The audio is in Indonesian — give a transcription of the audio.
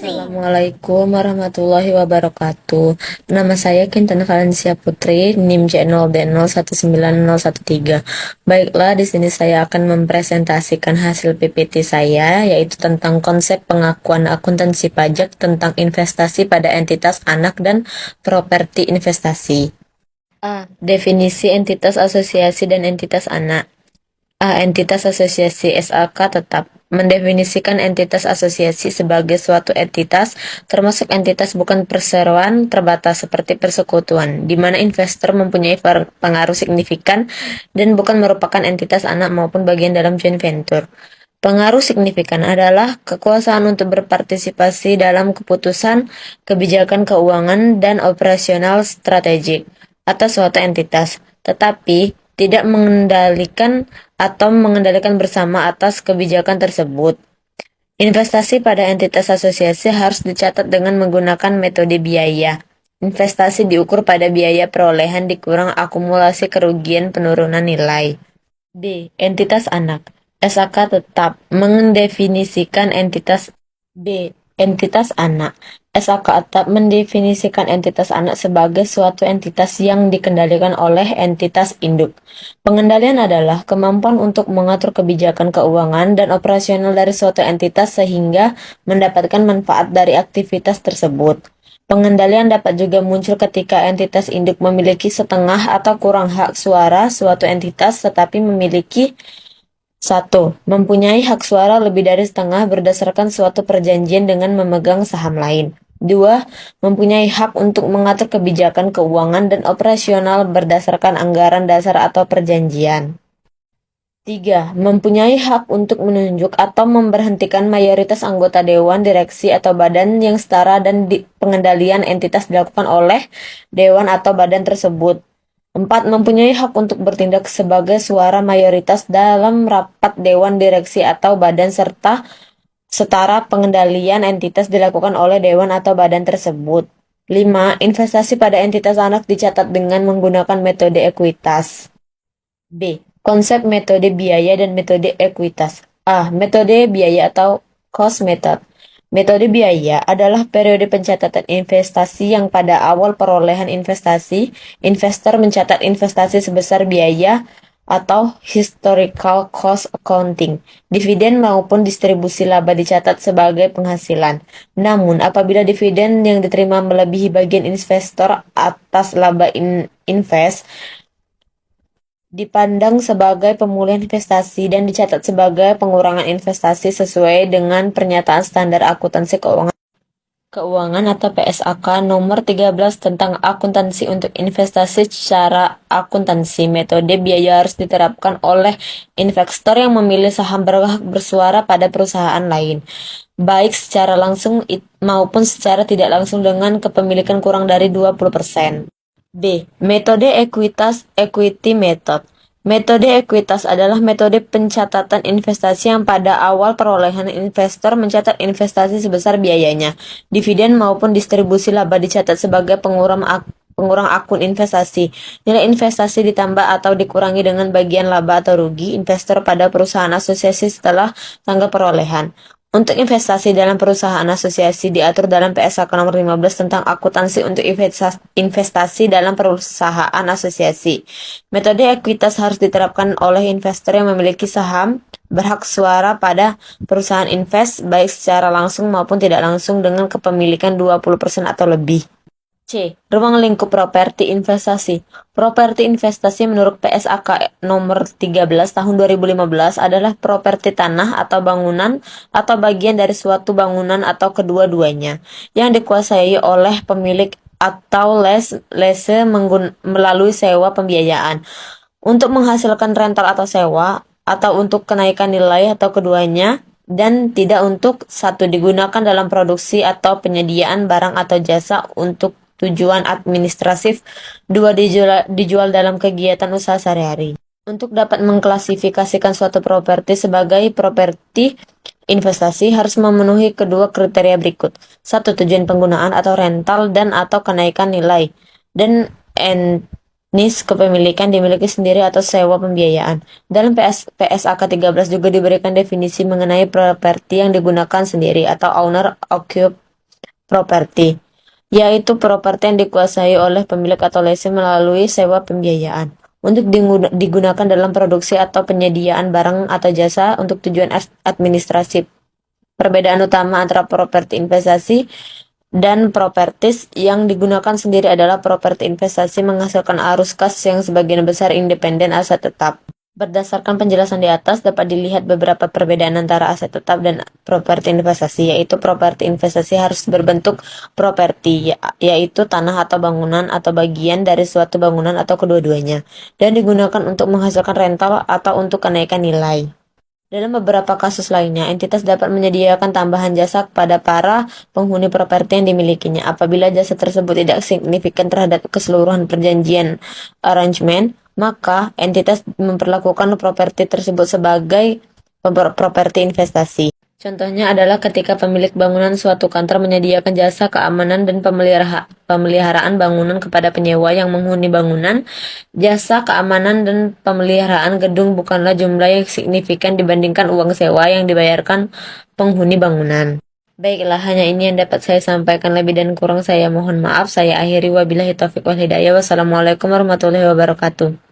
Assalamualaikum warahmatullahi wabarakatuh. Nama saya Kintan Valencia Putri, NIM J0D019013. Baiklah, di sini saya akan mempresentasikan hasil PPT saya, yaitu tentang konsep pengakuan akuntansi pajak tentang investasi pada entitas anak dan properti investasi. A. Definisi entitas asosiasi dan entitas anak. A. Entitas asosiasi SAK tetap mendefinisikan entitas asosiasi sebagai suatu entitas, termasuk entitas bukan perseroan terbatas seperti persekutuan, di mana investor mempunyai pengaruh signifikan dan bukan merupakan entitas anak maupun bagian dalam joint venture. Pengaruh signifikan adalah kekuasaan untuk berpartisipasi dalam keputusan, kebijakan keuangan, dan operasional strategik atas suatu entitas, tetapi tidak mengendalikan atau mengendalikan bersama atas kebijakan tersebut. Investasi pada entitas asosiasi harus dicatat dengan menggunakan metode biaya. Investasi diukur pada biaya perolehan dikurang akumulasi kerugian penurunan nilai. B. Entitas anak. SAK tetap mendefinisikan entitas B. Entitas anak. SAK tetap mendefinisikan entitas anak sebagai suatu entitas yang dikendalikan oleh entitas induk. Pengendalian adalah kemampuan untuk mengatur kebijakan keuangan dan operasional dari suatu entitas sehingga mendapatkan manfaat dari aktivitas tersebut. Pengendalian dapat juga muncul ketika entitas induk memiliki setengah atau kurang hak suara suatu entitas tetapi memiliki 1. Mempunyai hak suara lebih dari setengah berdasarkan suatu perjanjian dengan memegang saham lain. 2. Mempunyai hak untuk mengatur kebijakan keuangan dan operasional berdasarkan anggaran dasar atau perjanjian. 3. Mempunyai hak untuk menunjuk atau memberhentikan mayoritas anggota dewan, direksi, atau badan yang setara dan pengendalian entitas dilakukan oleh dewan atau badan tersebut. 4. Mempunyai hak untuk bertindak sebagai suara mayoritas dalam rapat dewan direksi atau badan serta setara pengendalian entitas dilakukan oleh dewan atau badan tersebut. 5. Investasi pada entitas anak dicatat dengan menggunakan metode ekuitas. B. Konsep metode biaya dan metode ekuitas. A. Metode biaya atau cost method. Metode biaya adalah periode pencatatan investasi yang pada awal perolehan investasi, investor mencatat investasi sebesar biaya atau historical cost accounting. Dividen maupun distribusi laba dicatat sebagai penghasilan. Namun, apabila dividen yang diterima melebihi bagian investor atas laba invest, dipandang sebagai pemulihan investasi dan dicatat sebagai pengurangan investasi sesuai dengan pernyataan standar akuntansi keuangan atau PSAK nomor 13 tentang akuntansi untuk investasi secara akuntansi. Metode biaya harus diterapkan oleh investor yang memilih saham berhak bersuara pada perusahaan lain, baik secara langsung maupun secara tidak langsung dengan kepemilikan kurang dari 20%. B. Metode ekuitas equity method. Metode ekuitas adalah metode pencatatan investasi yang pada awal perolehan investor mencatat investasi sebesar biayanya. Dividen maupun distribusi laba dicatat sebagai pengurang akun investasi. Nilai investasi ditambah atau dikurangi dengan bagian laba atau rugi investor pada perusahaan asosiasi setelah tanggal perolehan. Untuk investasi dalam perusahaan asosiasi diatur dalam PSAK nomor 15 tentang akuntansi untuk investasi dalam perusahaan asosiasi. Metode ekuitas harus diterapkan oleh investor yang memiliki saham berhak suara pada perusahaan invest baik secara langsung maupun tidak langsung dengan kepemilikan 20% atau lebih. C. Ruang lingkup properti investasi. Properti investasi menurut PSAK nomor 13 tahun 2015 adalah properti tanah atau bangunan atau bagian dari suatu bangunan atau kedua-duanya yang dikuasai oleh pemilik atau lese melalui sewa pembiayaan untuk menghasilkan rental atau sewa atau untuk kenaikan nilai atau keduanya dan tidak untuk 1. Digunakan dalam produksi atau penyediaan barang atau jasa untuk tujuan administratif, 2. Dijual dalam kegiatan usaha sehari-hari. Untuk dapat mengklasifikasikan suatu properti sebagai properti investasi harus memenuhi kedua kriteria berikut. 1. Tujuan penggunaan atau rental dan atau kenaikan nilai. Dan nis kepemilikan dimiliki sendiri atau sewa pembiayaan. Dalam PSAK 13 juga diberikan definisi mengenai properti yang digunakan sendiri atau owner properti, yaitu properti yang dikuasai oleh pemilik atau lessee melalui sewa pembiayaan untuk digunakan dalam produksi atau penyediaan barang atau jasa untuk tujuan administrasi. Perbedaan utama antara properti investasi dan propertis yang digunakan sendiri adalah properti investasi menghasilkan arus kas yang sebagian besar independen aset tetap. Berdasarkan penjelasan di atas, dapat dilihat beberapa perbedaan antara aset tetap dan properti investasi, yaitu properti investasi harus berbentuk properti, yaitu tanah atau bangunan atau bagian dari suatu bangunan atau kedua-duanya, dan digunakan untuk menghasilkan rental atau untuk kenaikan nilai. Dalam beberapa kasus lainnya, entitas dapat menyediakan tambahan jasa kepada para penghuni properti yang dimilikinya. Apabila jasa tersebut tidak signifikan terhadap keseluruhan perjanjian arrangement, maka entitas memperlakukan properti tersebut sebagai properti investasi. Contohnya adalah ketika pemilik bangunan suatu kantor menyediakan jasa keamanan dan pemeliharaan bangunan kepada penyewa yang menghuni bangunan. Jasa keamanan dan pemeliharaan gedung bukanlah jumlah yang signifikan dibandingkan uang sewa yang dibayarkan penghuni bangunan. Baiklah, hanya ini yang dapat saya sampaikan, lebih dan kurang saya mohon maaf. Saya akhiri, wabillahi taufiq wal hidayah. Wassalamualaikum warahmatullahi wabarakatuh.